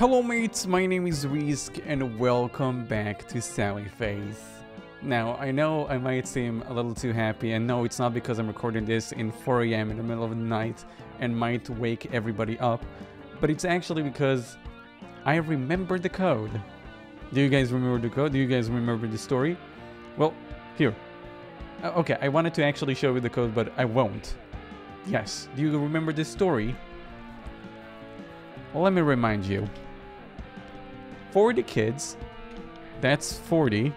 Hello mates, my name is Risk and welcome back to Sally Face. Now, I know I might seem a little too happy, and no, it's not because I'm recording this in 4 AM in the middle of the night and might wake everybody up, but it's actually because I remembered the code. Do you guys remember the code? Do you guys remember the story? Well, here. Okay, I wanted to actually show you the code, but I won't. Yes, do you remember this story? Well, let me remind you. 40 kids, that's 40,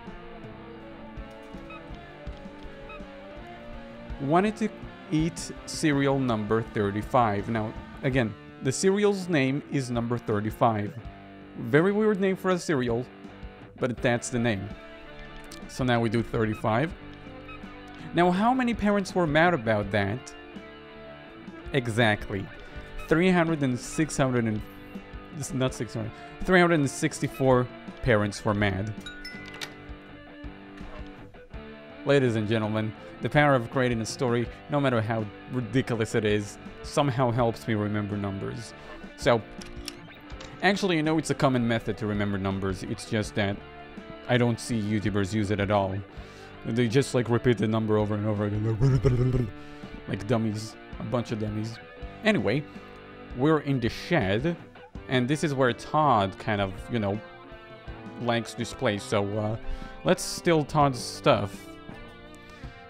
wanted to eat cereal number 35. Now, again, the cereal's name is number 35. Very weird name for a cereal, but that's the name. So now we do 35. Now, how many parents were mad about that? Exactly. 364 parents were mad. Ladies and gentlemen, the power of creating a story, no matter how ridiculous it is, somehow helps me remember numbers. So, actually, you know, it's a common method to remember numbers. It's just that I don't see YouTubers use it at all. They just like repeat the number over and over again. Like dummies. A bunch of dummies. Anyway, we're in the shed. And this is where Todd kind of, you know, likes this place. So, let's steal Todd's stuff.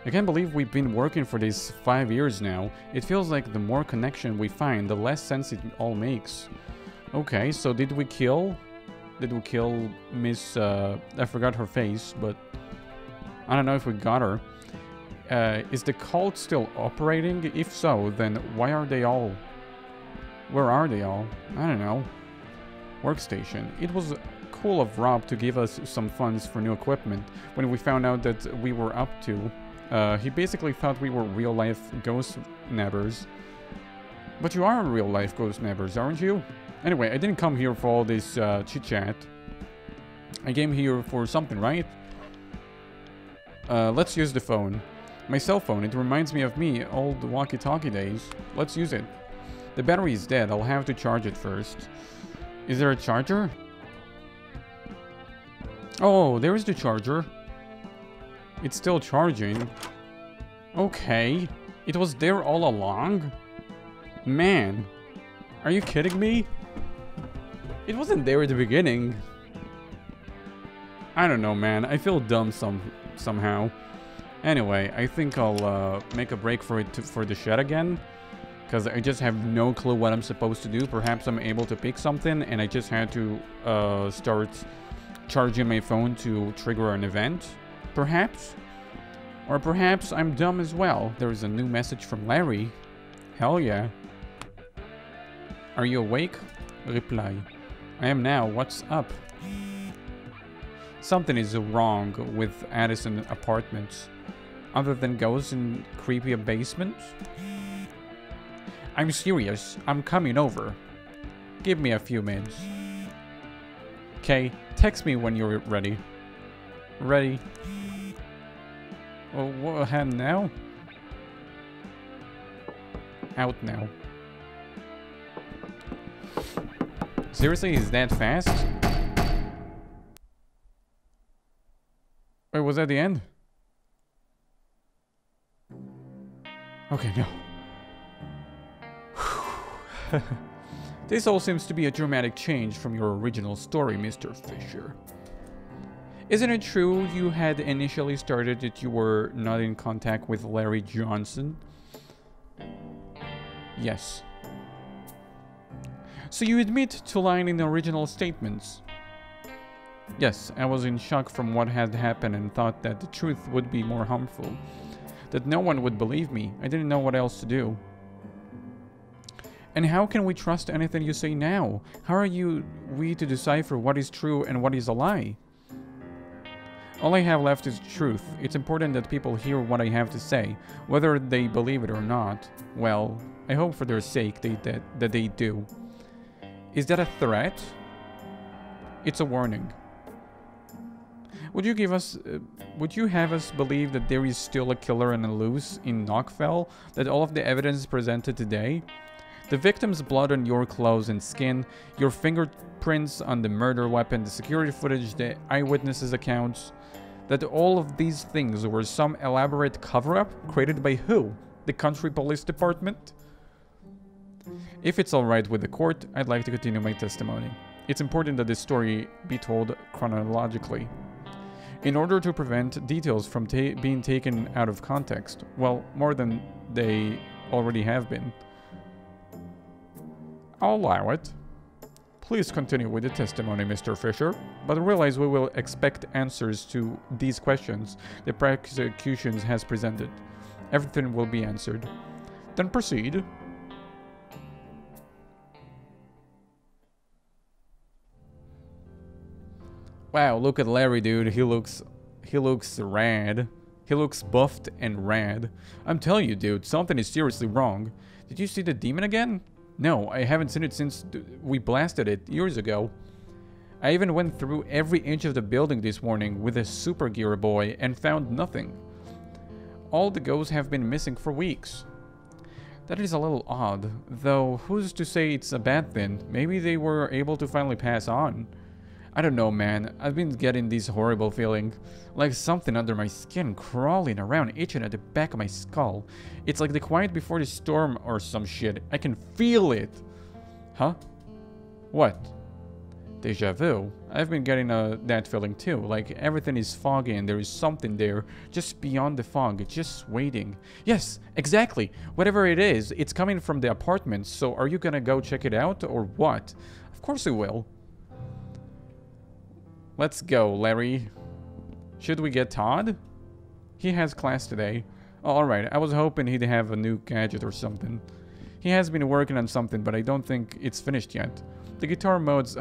I can't believe we've been working for these 5 years now. It feels like the more connection we find, the less sense it all makes. Okay, so did we kill Miss, I forgot her face, but I don't know if we got her. Is the cult still operating? If so, then why are they all... Where are they all? I don't know. Workstation. It was cool of Rob to give us some funds for new equipment. When we found out that we were up to, he basically thought we were real-life ghost nabbers. But you are real-life ghost nabbers, aren't you? Anyway, I didn't come here for all this chit-chat. I came here for something, right? Let's use the phone. My cell phone, it reminds me of me, old walkie-talkie days. Let's use it. The battery is dead, I'll have to charge it first. Is there a charger? Oh, there's the charger. It's still charging. Okay. It was there all along? Man. Are you kidding me? It wasn't there at the beginning. I don't know, man. I feel dumb somehow. Anyway, I think I'll make a break for the shed again. Because I just have no clue what I'm supposed to do. Perhaps I'm able to pick something and I just had to start charging my phone to trigger an event. Perhaps. Or perhaps I'm dumb as well. There is a new message from Larry. Hell yeah. Are you awake? Reply. I am now. What's up? Something is wrong with Addison apartments. Other than ghosts in creepy basements? I'm serious. I'm coming over. Give me a few minutes. Okay, text me when you're ready. Ready. Well, what hand now? Out now. Seriously, is that fast? Wait, was that the end? Okay, no. This all seems to be a dramatic change from your original story, Mr. Fisher. Isn't it true you had initially started that you were not in contact with Larry Johnson? Yes. So you admit to lying in the original statements? Yes, I was in shock from what had happened and thought that the truth would be more harmful. That no one would believe me. I didn't know what else to do. And how can we trust anything you say now? How are we to decipher what is true and what is a lie? All I have left is truth. It's important that people hear what I have to say, whether they believe it or not. Well, I hope for their sake that they do. Is that a threat? It's a warning. Would you have us believe that there is still a killer and a loose in Knockfell? That all of the evidence presented today? The victim's blood on your clothes and skin, your fingerprints on the murder weapon, the security footage, the eyewitnesses' accounts, that all of these things were some elaborate cover-up created by who? The country police department? If it's alright with the court, I'd like to continue my testimony. It's important that this story be told chronologically, in order to prevent details from being taken out of context. Well, more than they already have been. I'll allow it. Please continue with the testimony, Mr. Fisher, but realize we will expect answers to these questions the prosecution has presented. Everything will be answered. Then proceed. Wow, look at Larry, dude. He looks rad. He looks buffed and rad. I'm telling you, dude, something is seriously wrong. Did you see the demon again? No, I haven't seen it since we blasted it years ago. I even went through every inch of the building this morning with a super gear boy and found nothing. All the ghosts have been missing for weeks. That is a little odd, though who's to say it's a bad thing? Maybe they were able to finally pass on. I don't know, man. I've been getting this horrible feeling, like something under my skin crawling around, itching at the back of my skull. It's like the quiet before the storm or some shit. I can feel it. Huh? What? Deja vu. I've been getting that feeling too, like everything is foggy and there is something there, just beyond the fog, just waiting. Yes, exactly. Whatever it is, it's coming from the apartment, so are you gonna go check it out or what? Of course I will. Let's go, Larry. Should we get Todd? He has class today. Oh, alright, I was hoping he'd have a new gadget or something. He has been working on something, but I don't think it's finished yet. The guitar modes...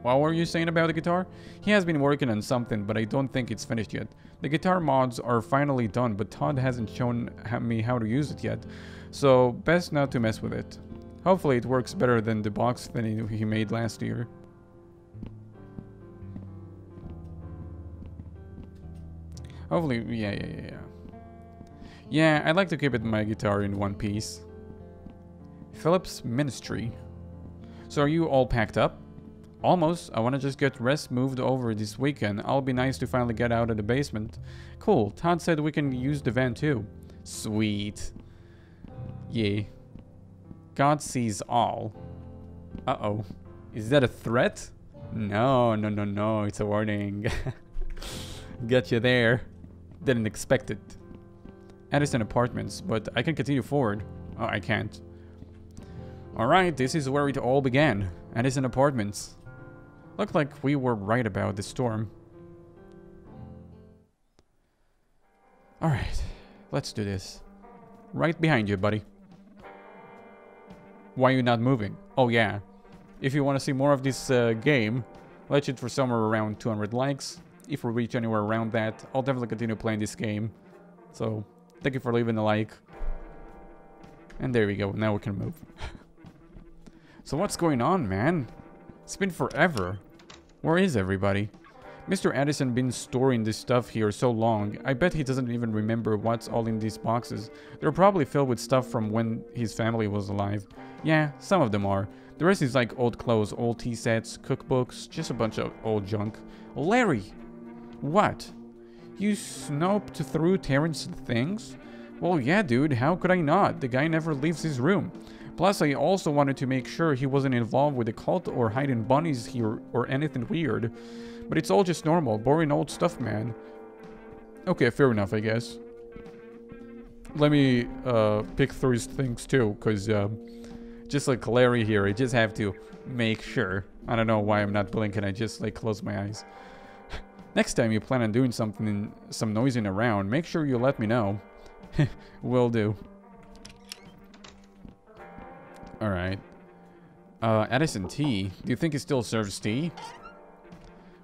What were you saying about the guitar? He has been working on something, but I don't think it's finished yet. The guitar mods are finally done, but Todd hasn't shown me how to use it yet. So, best not to mess with it. Hopefully it works better than the box thing he made last year. Hopefully, yeah. Yeah, I'd like to keep my guitar in one piece. Philip's Ministry. So are you all packed up? Almost. I want to just get rest moved over this weekend. I'll be nice to finally get out of the basement. Cool. Todd said we can use the van too. Sweet. Yeah. God sees all. Uh-oh. Is that a threat? No. It's a warning. Got you there. Didn't expect it. Addison Apartments, but I can continue forward. Oh, I can't. Alright, this is where it all began. Addison Apartments. Looked like we were right about the storm. Alright, let's do this. Right behind you, buddy. Why are you not moving? Oh yeah. If you want to see more of this game, let's shoot for somewhere around 200 likes. If we reach anywhere around that, I'll definitely continue playing this game. So, thank you for leaving a like. And there we go, now we can move. So what's going on, man? It's been forever. Where is everybody? Mr. Addison been storing this stuff here so long, I bet he doesn't even remember what's all in these boxes. They're probably filled with stuff from when his family was alive. Yeah, some of them are. The rest is like old clothes, old tea sets, cookbooks, just a bunch of old junk. Larry! What? You snoped through Terrence's things? Well, yeah, dude, how could I not? The guy never leaves his room. Plus, I also wanted to make sure he wasn't involved with a cult or hiding bunnies here or anything weird. But it's all just normal, boring old stuff, man. Okay, fair enough, I guess. Let me pick through his things too, because just like Larry here, I just have to make sure. I don't know why I'm not blinking, I just like close my eyes. Next time you plan on doing something, some noising around, make sure you let me know. Will do. Alright. Addison tea. Do you think he still serves tea?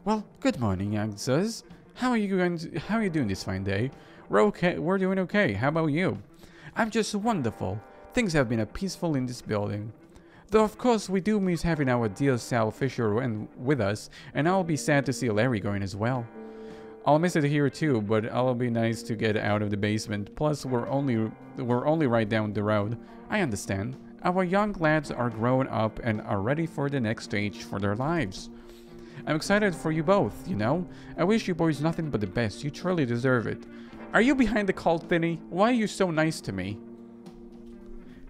Well, good morning, young sirs. How are you doing this fine day? We're doing okay. How about you? I'm just wonderful. Things have been peaceful in this building. Though of course we do miss having our dear Sal Fisher with us, and I'll be sad to see Larry going as well. I'll miss it here too, but it'll be nice to get out of the basement. Plus, we're only right down the road. I understand. Our young lads are grown up and are ready for the next stage for their lives. I'm excited for you both, you know? I wish you boys nothing but the best. You truly deserve it. Are you behind the cult thingy? Why are you so nice to me?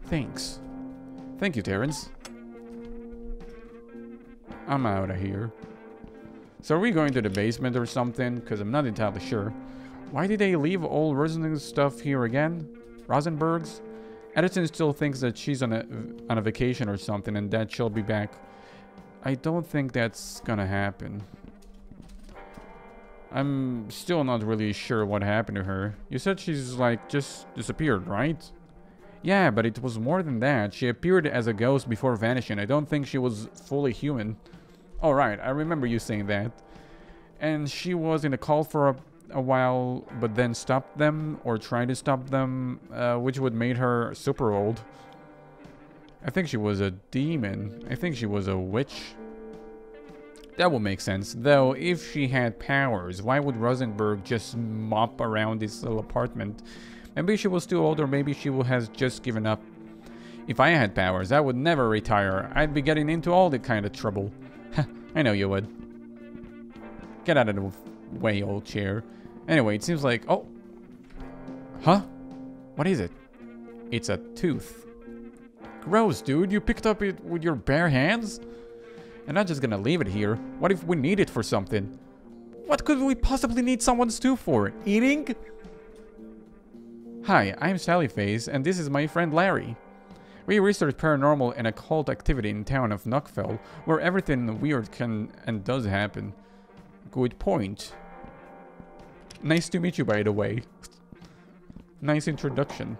Thanks. Thank you, Terrence. I'm out of here. So are we going to the basement or something? Because I'm not entirely sure. Why did they leave old Rosenberg's stuff here again? Rosenberg's? Addison still thinks that she's on a vacation or something and that she'll be back. I don't think that's gonna happen. I'm still not really sure what happened to her. You said she's like just disappeared, right? Yeah, but it was more than that. She appeared as a ghost before vanishing. I don't think she was fully human. Oh, right. I remember you saying that. And she was in a cult for a while, but then stopped them, or tried to stop them, which would make her super old. I think she was a demon. I think she was a witch. That would make sense. Though, if she had powers, why would Rosenberg just mop around this little apartment? Maybe she was too old, or maybe she has just given up. If I had powers, I would never retire. I'd be getting into all the kind of trouble. I know you would. Get out of the way, old chair. Anyway, it seems like... Oh! Huh? What is it? It's a tooth. Gross, dude. You picked up it with your bare hands? I'm not just gonna leave it here. What if we need it for something? What could we possibly need someone's tooth for? Eating? Hi, I'm Sallyface, and this is my friend Larry. We research paranormal and occult activity in the town of Knockfell, where everything weird can and does happen. Good point. Nice to meet you, by the way. Nice introduction.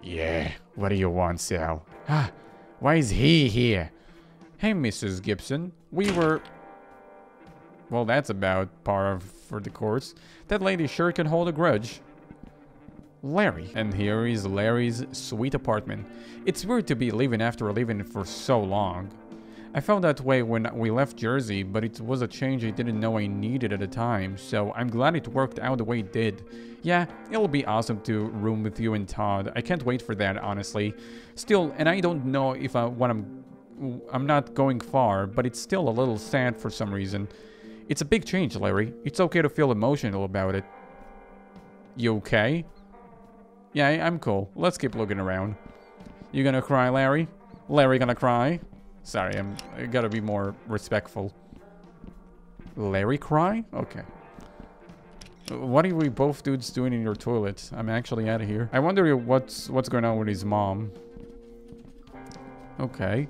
Yeah, what do you want, Sal? Ah, why is he here? Hey, Mrs. Gibson, we were... Well, that's about par for the course. That lady sure can hold a grudge. Larry. And here is Larry's sweet apartment. It's weird to be leaving after living for so long. I felt that way when we left Jersey, but it was a change I didn't know I needed at the time, so I'm glad it worked out the way it did. Yeah, it'll be awesome to room with you and Todd. I can't wait for that, honestly. Still, and I don't know if I'm not going far, but it's still a little sad for some reason. It's a big change, Larry. It's okay to feel emotional about it. You okay? Yeah, I'm cool. Let's keep looking around. You gonna cry, Larry? Larry gonna cry? Sorry, I gotta be more respectful. Larry cry? Okay. What are we both dudes doing in your toilet? I'm actually out of here. I wonder what's going on with his mom. Okay.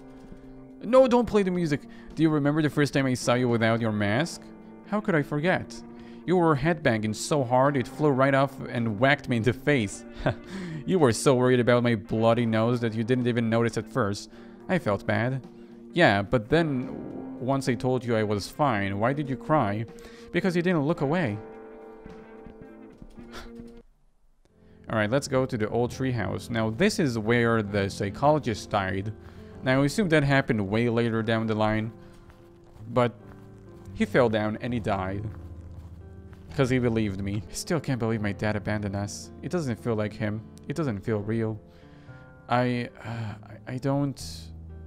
No, don't play the music. Do you remember the first time I saw you without your mask? How could I forget? You were headbanging so hard it flew right off and whacked me in the face. You were so worried about my bloody nose that you didn't even notice at first. I felt bad. Yeah, but then once I told you I was fine, why did you cry? Because you didn't look away. Alright, let's go to the old treehouse. Now this is where the psychologist died. Now I assume that happened way later down the line. But he fell down and he died. Because he believed me. I still can't believe my dad abandoned us. It doesn't feel like him. It doesn't feel real. I don't...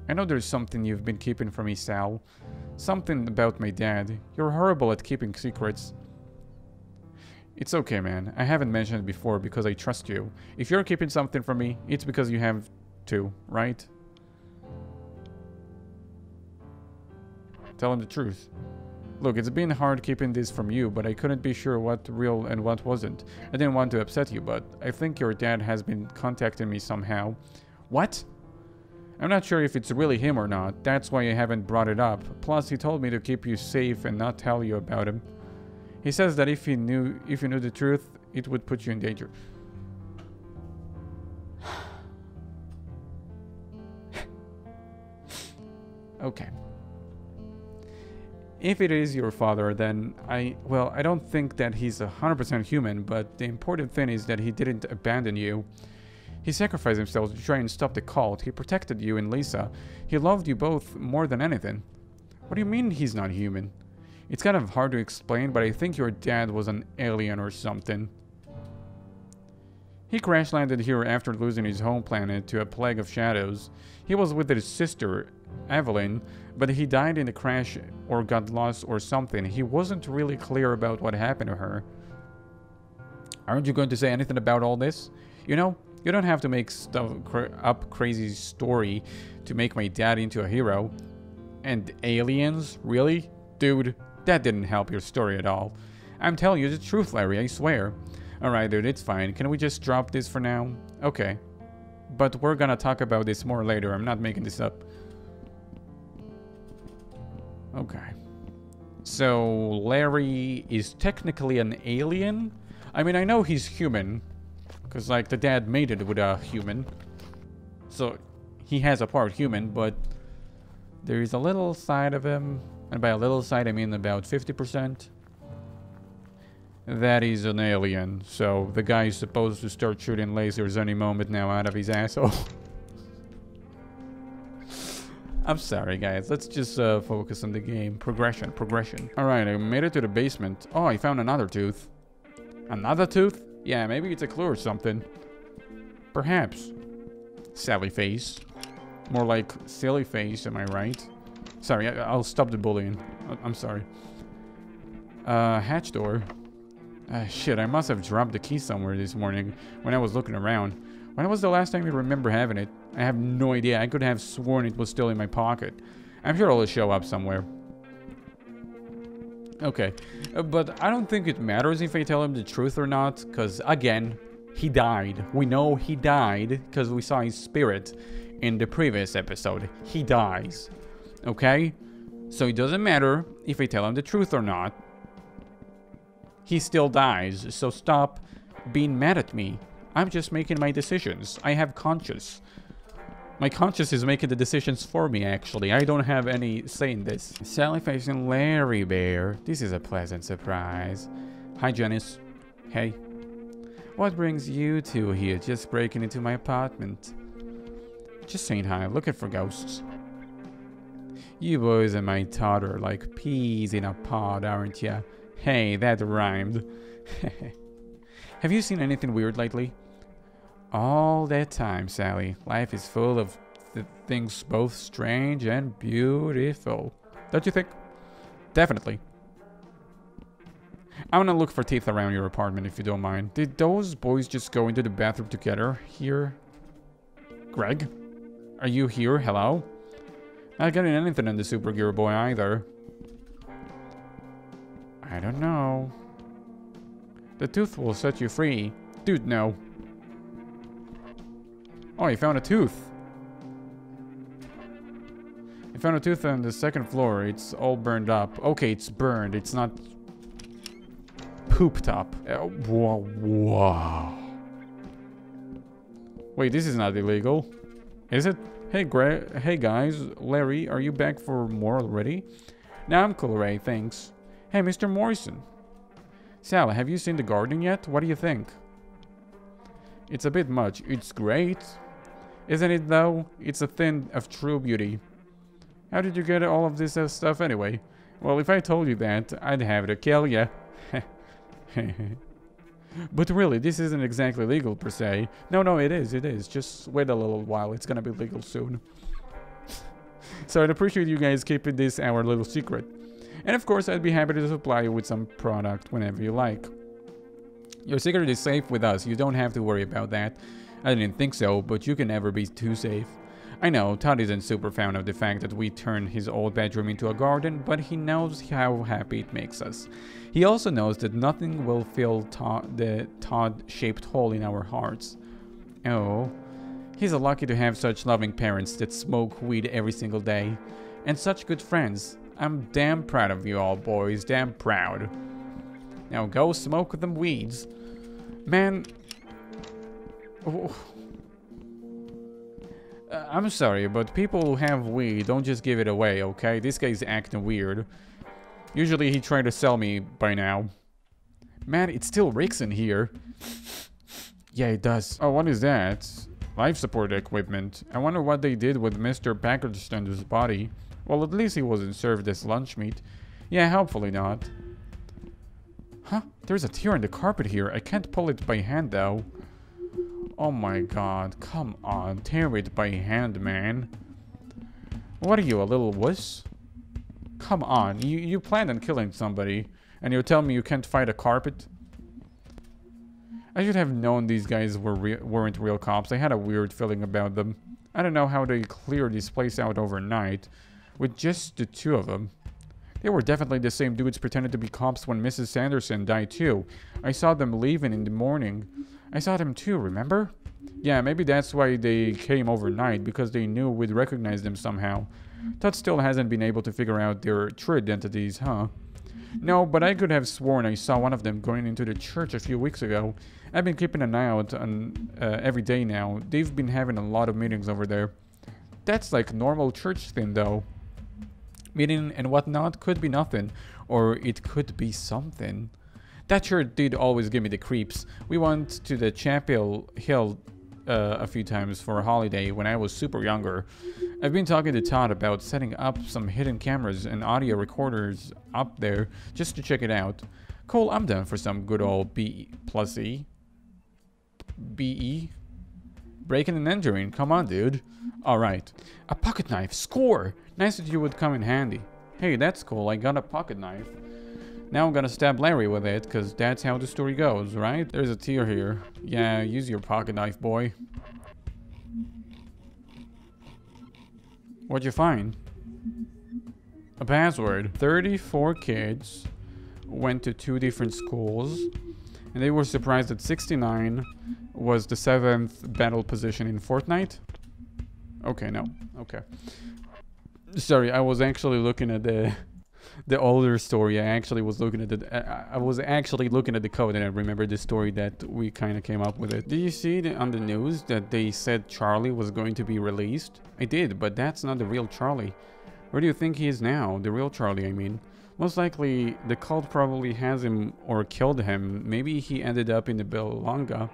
I know there's something you've been keeping from me, Sal. Something about my dad. You're horrible at keeping secrets. It's okay, man. I haven't mentioned it before because I trust you. If you're keeping something from me, it's because you have to, right? Tell him the truth. Look, it's been hard keeping this from you, but I couldn't be sure what real and what wasn't. I didn't want to upset you, but I think your dad has been contacting me somehow. What? I'm not sure if it's really him or not. That's why I haven't brought it up. Plus, he told me to keep you safe and not tell you about him. He says that if you knew the truth, it would put you in danger. Okay. If it is your father, then I don't think that he's 100% human, but the important thing is that he didn't abandon you. He sacrificed himself to try and stop the cult. He protected you and Lisa. He loved you both more than anything. What do you mean he's not human? It's kind of hard to explain, but I think your dad was an alien or something. He crash landed here after losing his home planet to a plague of shadows. He was with his sister, Evelyn, but he died in the crash or got lost or something. He wasn't really clear about what happened to her. Aren't you going to say anything about all this? You know, you don't have to make up crazy story to make my dad into a hero. And aliens? Really? Dude, that didn't help your story at all. I'm telling you the truth, Larry, I swear. Alright, dude, it's fine. Can we just drop this for now? Okay. But we're gonna talk about this more later. I'm not making this up. Okay. So, Larry is technically an alien? I mean, I know he's human. Because, like, the dad made it with a human. So, he has a part human, but there's a little side of him. And by a little side, I mean about 50%. That is an alien. So, the guy is supposed to start shooting lasers any moment now out of his asshole. I'm sorry, guys. Let's just focus on the game. Progression. Alright, I made it to the basement. Oh, I found another tooth. Another tooth? Yeah, maybe it's a clue or something. Perhaps. Sally face. More like silly face, am I right? Sorry, I'll stop the bullying. I'm sorry. Hatch door. Shit, I must have dropped the key somewhere this morning when I was looking around. When was the last time you remember having it? I have no idea. I could have sworn it was still in my pocket. I'm sure it'll show up somewhere. Okay, but I don't think it matters if I tell him the truth or not, because, again, he died. We know he died because we saw his spirit in the previous episode. He dies. Okay? So it doesn't matter if I tell him the truth or not. He still dies, so stop being mad at me. I'm just making my decisions. I have conscience. My conscience is making the decisions for me, actually. I don't have any say in this. Sally facing Larry Bear. This is a pleasant surprise. Hi, Janice. Hey. What brings you two here, just breaking into my apartment? Just saying hi, looking for ghosts. You boys and my daughter are like peas in a pod, aren't ya? Hey, that rhymed. Have you seen anything weird lately? All that time, Sally. Life is full of things both strange and beautiful. Don't you think? Definitely. I'm gonna look for teeth around your apartment if you don't mind. Did those boys just go into the bathroom together here? Greg? Are you here? Hello? Not getting anything in the Supergear boy either. I don't know. The tooth will set you free. Dude, no. Oh, I found a tooth. I found a tooth on the second floor. It's all burned up. Okay, it's burned. It's not pooped up. Wow. Wait, this is not illegal. Is it? Hey, hey guys. Larry, are you back for more already? Nah, I'm cool, Ray. Thanks. Hey, Mr. Morrison. Sal, have you seen the garden yet? What do you think? It's a bit much. It's great. Isn't it, though? It's a thing of true beauty. How did you get all of this stuff anyway? Well, if I told you that, I'd have to kill ya. But really, this isn't exactly legal per se. No, it is. It is. Just wait a little while. It's gonna be legal soon. So I'd appreciate you guys keeping this our little secret. And of course, I'd be happy to supply you with some product whenever you like. Your secret is safe with us. You don't have to worry about that. I didn't think so, but you can never be too safe. I know, Todd isn't super fond of the fact that we turned his old bedroom into a garden, but he knows how happy it makes us. He also knows that nothing will fill the Todd-shaped hole in our hearts. Oh, he's lucky to have such loving parents that smoke weed every single day. And such good friends. I'm damn proud of you all, boys. Damn proud. Now go smoke them weeds. Man. Oh. I'm sorry, but people who have weed don't just give it away, okay? This guy's acting weird. Usually he tried to sell me by now. Man, it still reeks in here. Yeah, it does. Oh, what is that? Life support equipment. I wonder what they did with Mr. Packerstander's body. Well, at least he wasn't served as lunch meat. Yeah, hopefully not. Huh? There's a tear in the carpet here. I can't pull it by hand, though. Oh my god. Come on. Tear it by hand, man. What are you, a little wuss? Come on. You planned on killing somebody, and you tell me you can't fight a carpet? I should have known these guys weren't real cops. I had a weird feeling about them. I don't know how they cleared this place out overnight with just the two of them. They were definitely the same dudes pretending to be cops when Mrs. Sanderson died too. I saw them leaving in the morning. I saw them too, remember? Yeah, maybe that's why they came overnight, because they knew we'd recognize them somehow. Todd still hasn't been able to figure out their true identities, huh? No, but I could have sworn I saw one of them going into the church a few weeks ago. I've been keeping an eye out on every day now. They've been having a lot of meetings over there. That's like normal church thing, though. Meeting and whatnot could be nothing, or it could be something. That church did always give me the creeps. We went to the Chapel Hill a few times for a holiday when I was super younger. I've been talking to Todd about setting up some hidden cameras and audio recorders up there just to check it out. Cool, I'm down for some good old B+E. BE? Breaking and entering, come on, dude. Alright. A pocket knife, score! Nice that you would come in handy. Hey, that's cool, I got a pocket knife. Now I'm gonna stab Larry with it, cause that's how the story goes, right? There's a tear here. Yeah, use your pocket knife, boy. What'd you find? A password. 34 kids went to 2 different schools, and they were surprised that 69 was the 7th battle position in Fortnite. Okay, no. Okay. Sorry, I was actually looking at the older story. I was actually looking at the code, and I remember the story that we kind of came up with it. Did you see on the news that they said Charlie was going to be released? I did, but that's not the real Charlie. Where do you think he is now? The real Charlie, I mean. Most likely, the cult probably has him or killed him. Maybe he ended up in the Belonga.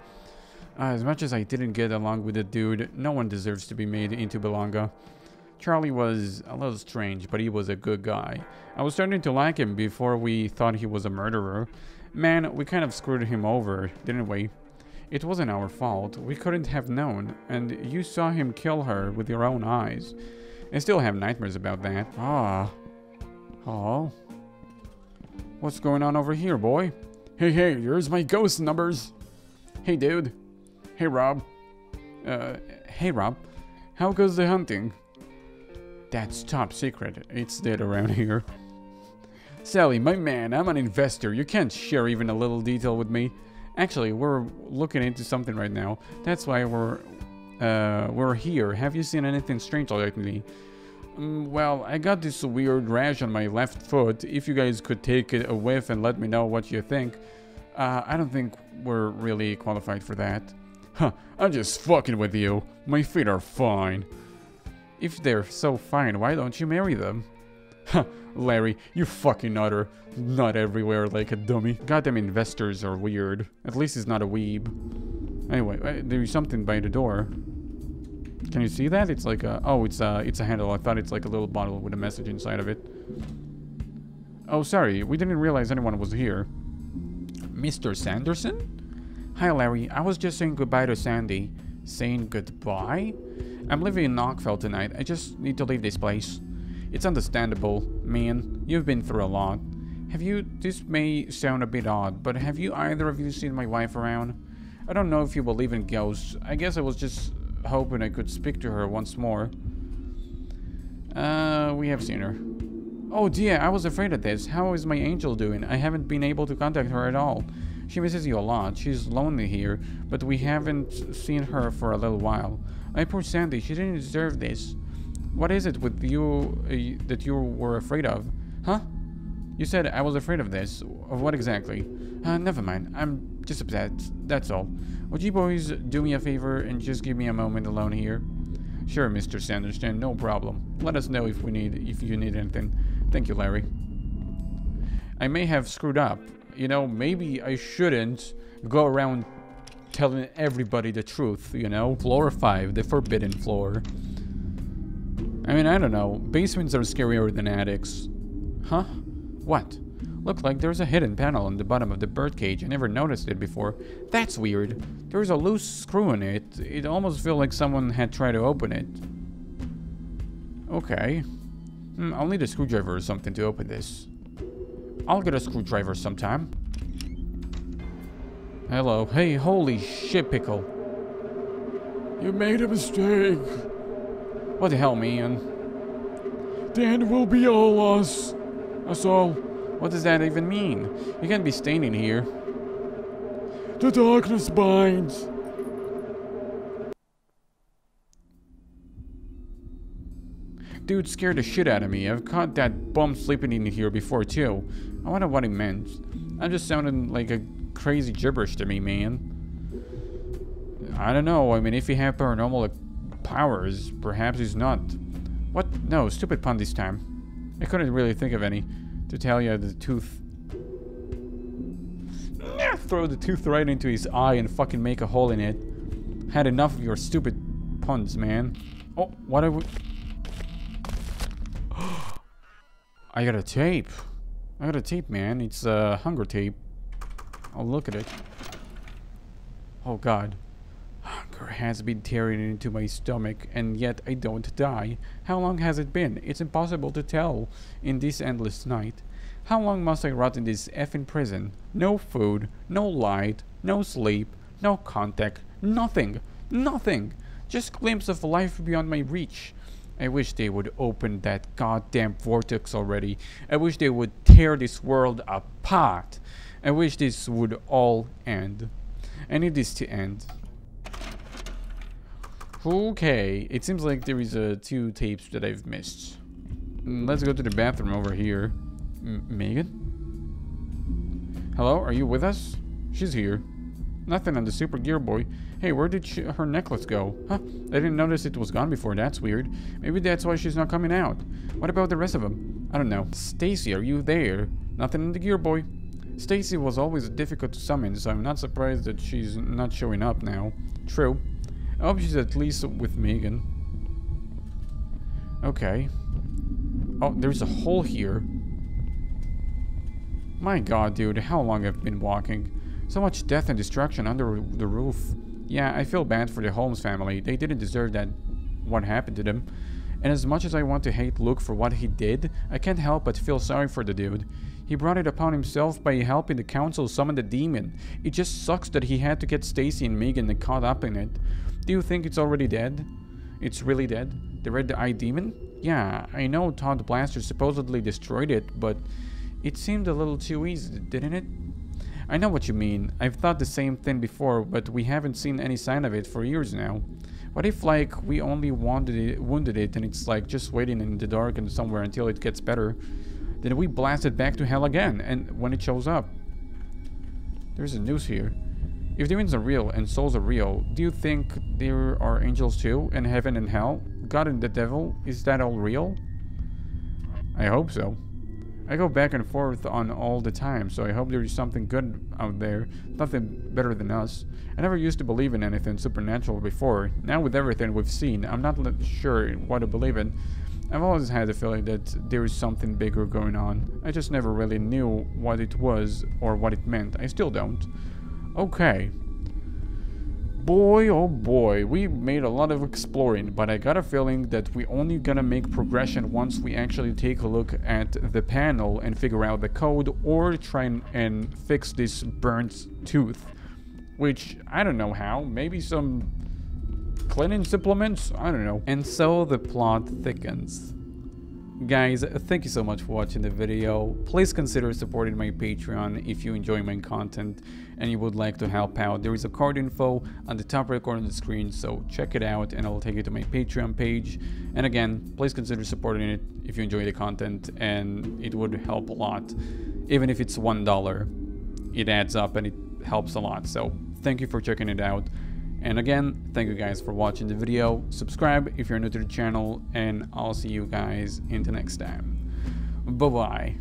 As much as I didn't get along with the dude, no one deserves to be made into Belonga. Charlie was a little strange, but he was a good guy. I was starting to like him before we thought he was a murderer. Man, we kind of screwed him over, didn't we? It wasn't our fault. We couldn't have known, and you saw him kill her with your own eyes. I still have nightmares about that. Ah. Oh. What's going on over here, boy? Hey, here's my ghost numbers. Hey, dude. Hey, Rob. Hey, Rob. How goes the hunting? That's top secret. It's dead around here. Sally, my man, I'm an investor. You can't share even a little detail with me. Actually, we're looking into something right now. That's why we're here. Have you seen anything strange lately? Well, I got this weird rash on my left foot. If you guys could take it a whiff and let me know what you think. I don't think we're really qualified for that. Huh, I'm just fucking with you. My feet are fine. If they're so fine, why don't you marry them? Huh, Larry, you fucking nutter. Not everywhere like a dummy. Goddamn investors are weird. At least he's not a weeb. Anyway, there's something by the door. Can you see that? It's like a... Oh, it's a handle. I thought it's like a little bottle with a message inside of it. Oh, sorry. We didn't realize anyone was here. Mr. Sanderson? Hi, Larry. I was just saying goodbye to Sandy. Saying goodbye? I'm leaving in Knoxville tonight. I just need to leave this place. It's understandable, man. You've been through a lot. This may sound a bit odd, but have you either of you seen my wife around? I don't know if you believe in ghosts. I guess I was just hoping I could speak to her once more. We have seen her. Oh dear, I was afraid of this. How is my angel doing? I haven't been able to contact her at all. She misses you a lot. She's lonely here, but we haven't seen her for a little while. My poor Sandy, she didn't deserve this. What is it with you that you were afraid of? Huh? You said I was afraid of this. Of what exactly? Never mind. I'm just upset. That's all. Would you boys do me a favor and just give me a moment alone here? Sure, Mr. Sanderson, no problem. Let us know if you need anything. Thank you, Larry. I may have screwed up. You know, maybe I shouldn't go around telling everybody the truth, you know? Floor 5, the forbidden floor. I mean, I don't know. Basements are scarier than attics. Huh? What? Look like there's a hidden panel on the bottom of the birdcage. I never noticed it before. That's weird. There's a loose screw in it. It almost feels like someone had tried to open it. Okay. I'll need a screwdriver or something to open this. I'll get a screwdriver sometime. Hello. Hey, holy shit, Pickle. You made a mistake. What the hell, man? The end will be all us. That's all. What does that even mean? You can't be staying in here. The darkness binds. Dude scared the shit out of me. I've caught that bum sleeping in here before too. I wonder what he meant. That just sounded like a crazy gibberish to me, man. I don't know. I mean, if he had paranormal powers, perhaps he's not. What? No, stupid pun this time. I couldn't really think of any. To tell you the tooth. Throw the tooth right into his eye and fucking make a hole in it. Had enough of your stupid puns, man. Oh, what are we... I got a tape. I got a tape, man. It's a hunger tape. I'll look at it. Oh god. Hunger has been tearing into my stomach, and yet I don't die. How long has it been? It's impossible to tell in this endless night. How long must I rot in this effing prison? No food, no light, no sleep, no contact, nothing. Nothing. Just glimpse of life beyond my reach. I wish they would open that goddamn vortex already. I wish they would tear this world apart. I wish this would all end. I need this to end. Okay, it seems like there is two tapes that I've missed. Let's go to the bathroom over here. Megan? Hello, are you with us? She's here. Nothing on the Super Gear Boy. Hey, where did her necklace go? Huh? I didn't notice it was gone before. That's weird. Maybe that's why she's not coming out. What about the rest of them? I don't know. Stacy, are you there? Nothing in the Gear Boy. Stacy was always difficult to summon, so I'm not surprised that she's not showing up now. True. I hope she's at least with Megan. Okay. Oh, there's a hole here. My god, dude, how long I've been walking. So much death and destruction under the roof. Yeah, I feel bad for the Holmes family. They didn't deserve that, what happened to them. And as much as I want to hate Luke for what he did, I can't help but feel sorry for the dude. He brought it upon himself by helping the council summon the demon. It just sucks that he had to get Stacy and Megan caught up in it. Do you think it's already dead? It's really dead? The Red Eye Demon? Yeah, I know Todd Blaster supposedly destroyed it, but it seemed a little too easy, didn't it? I know what you mean. I've thought the same thing before, but we haven't seen any sign of it for years now. What if, like, we only wounded it and it's, like, just waiting in the dark and somewhere until it gets better? Then we blast it back to hell again, and when it shows up. There's a noose here. If demons are real and souls are real, do you think there are angels too, and heaven and hell? God and the devil? Is that all real? I hope so. I go back and forth on all the time, so I hope there is something good out there, nothing better than us. I never used to believe in anything supernatural before. Now with everything we've seen, I'm not sure what to believe in. I've always had the feeling that there is something bigger going on. I just never really knew what it was or what it meant. I still don't. Okay. Boy, oh boy, we made a lot of exploring, but I got a feeling that we only gonna make progression once we actually take a look at the panel and figure out the code, or try and fix this burnt tooth. Which, I don't know how, maybe some cleaning supplements? I don't know. And so the plot thickens. Guys, thank you so much for watching the video. Please consider supporting my Patreon if you enjoy my content and you would like to help out. There is a card info on the top right corner of the screen, so check it out and I'll take you to my Patreon page. And again, please consider supporting it if you enjoy the content, and it would help a lot. Even if it's $1, it adds up and it helps a lot. So thank you for checking it out. And again, thank you guys for watching the video. Subscribe if you're new to the channel, and I'll see you guys in the next time. Bye-bye.